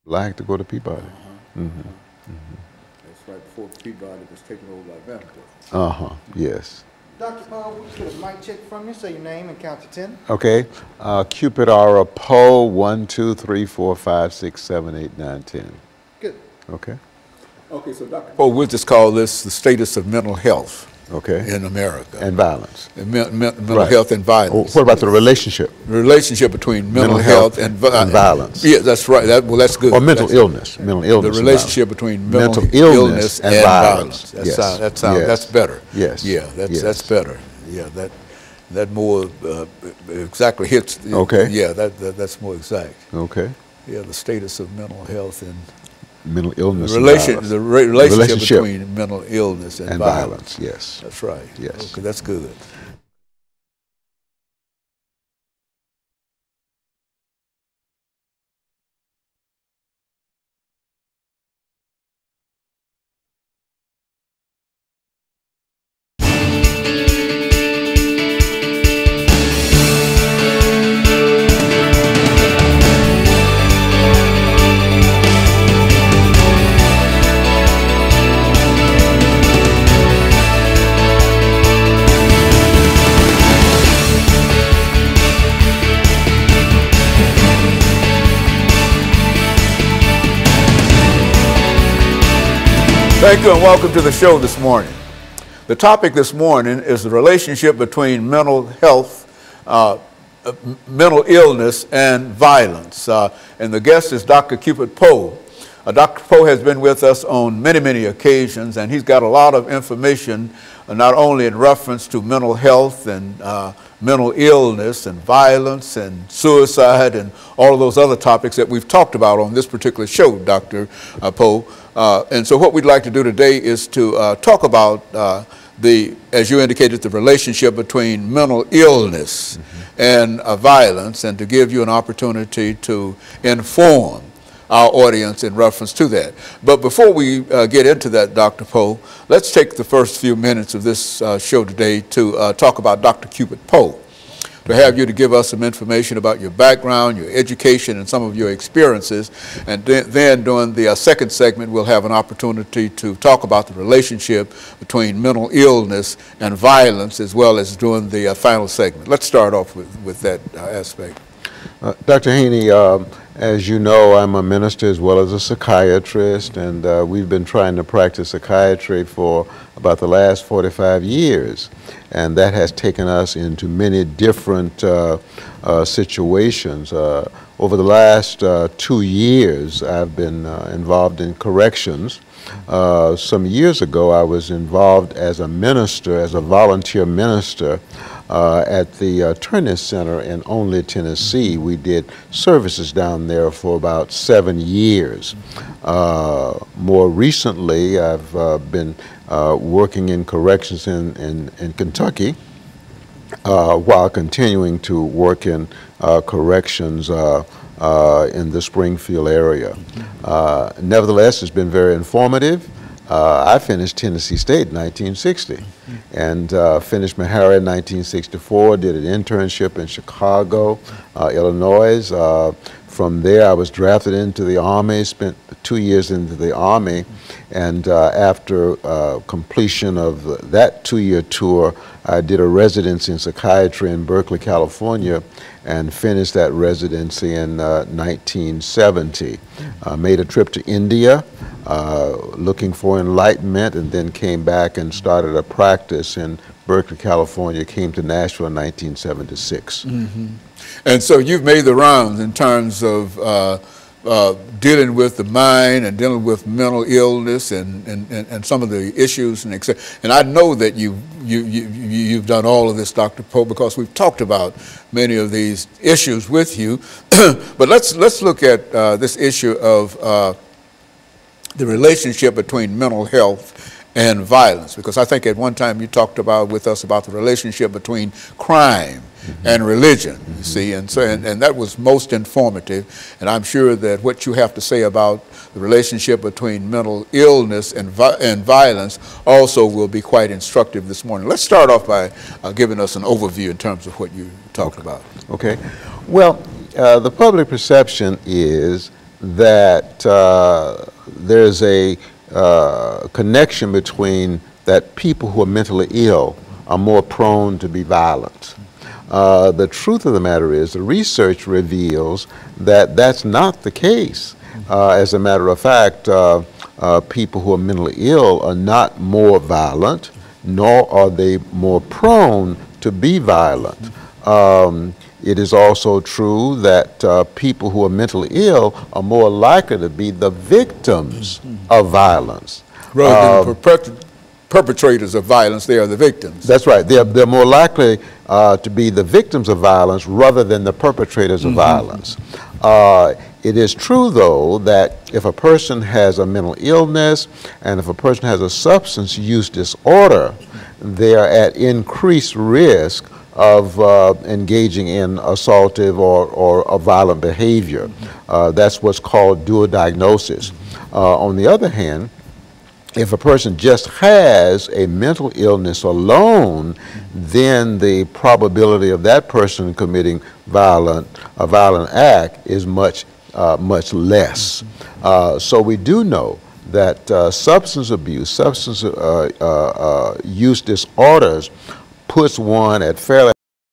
Black to go to Peabody. That's right before Peabody was taken over by Vanderbilt. Yes. Dr. Paul, we get a mic check from you. Say your name and count to 10. Okay. Cupid Aura Poe 1, 2, 3, 4, 5, 6, 7, 8, 9, 10. Good. Okay. Okay, so Dr. Poe, we'll just call this the status of mental health Okay. in America. And violence. Mental Right. health and violence. What about the relationship? The relationship between mental health and violence. Yeah, that's right. Well, that's good. Or mental illness. Mental illness. The relationship between mental illness and violence. Yes. That's better. Yes. Yeah, Yes. that's better. Yeah, that more exactly hits. Okay. Yeah, that's more exact. Okay. Yeah, the status of mental health and Mental illness the relationship between mental illness and violence. Yes. That's right. Yes. Okay, that's good. Thank you and welcome to the show this morning. The topic this morning is the relationship between mental health, mental illness, and violence. And the guest is Dr. Cupid Poe. Dr. Poe has been with us on many, many occasions, and he's got a lot of information, not only in reference to mental health and mental illness and violence and suicide and all of those other topics that we've talked about on this particular show, Dr. Poe. And so what we'd like to do today is to talk about as you indicated, the relationship between mental illness and violence, and to give you an opportunity to inform our audience in reference to that. But before we get into that, Dr. Poe, let's take the first few minutes of this show today to talk about Dr. Cupid Poe, to have you to give us some information about your background, your education, and some of your experiences. And then during the second segment, we'll have an opportunity to talk about the relationship between mental illness and violence, as well as during the final segment. Let's start off with that aspect. Dr. Haney, as you know, I'm a minister as well as a psychiatrist, and we've been trying to practice psychiatry for about the last 45 years. And that has taken us into many different situations. Over the last 2 years, I've been involved in corrections. Some years ago, I was involved as a minister, as a volunteer minister, at the Turness Center in Only, Tennessee. We did services down there for about 7 years. More recently, I've been working in corrections in Kentucky, while continuing to work in corrections in the Springfield area. Nevertheless, it's been very informative. I finished Tennessee State in 1960 and finished Meharry in 1964, did an internship in Chicago, Illinois. From there, I was drafted into the Army, spent 2 years into the Army, and after completion of that 2-year tour, I did a residency in psychiatry in Berkeley, California, and finished that residency in 1970. Made a trip to India, looking for enlightenment, and then came back and started a practice in Berkeley, California, came to Nashville in 1976. And so you've made the rounds in terms of dealing with the mind and dealing with mental illness and some of the issues and etc. And I know that you've done all of this, Dr. Poe, because we've talked about many of these issues with you. But let's look at this issue of the relationship between mental health and violence, because I think at one time you talked with us about the relationship between crime and religion, you see, and that was most informative. And I'm sure that what you have to say about the relationship between mental illness and violence also will be quite instructive this morning. Let's start off by giving us an overview in terms of what you talked about. Okay. Well, the public perception is that mental illness that there's a connection between that people who are mentally ill are more prone to be violent. The truth of the matter is the research reveals that that's not the case. As a matter of fact, people who are mentally ill are not more violent, nor are they more prone to be violent. It is also true that people who are mentally ill are more likely to be the victims of violence. Rather than perpetrators of violence, they are the victims. That's right. They're more likely to be the victims of violence rather than the perpetrators of violence. It is true, though, that if a person has a mental illness and if a person has a substance use disorder, they are at increased risk of engaging in assaultive or violent behavior. That's what's called dual diagnosis. On the other hand, if a person just has a mental illness alone, then the probability of that person committing a violent act is much less. So we do know that substance abuse, substance use disorders puts one at fairly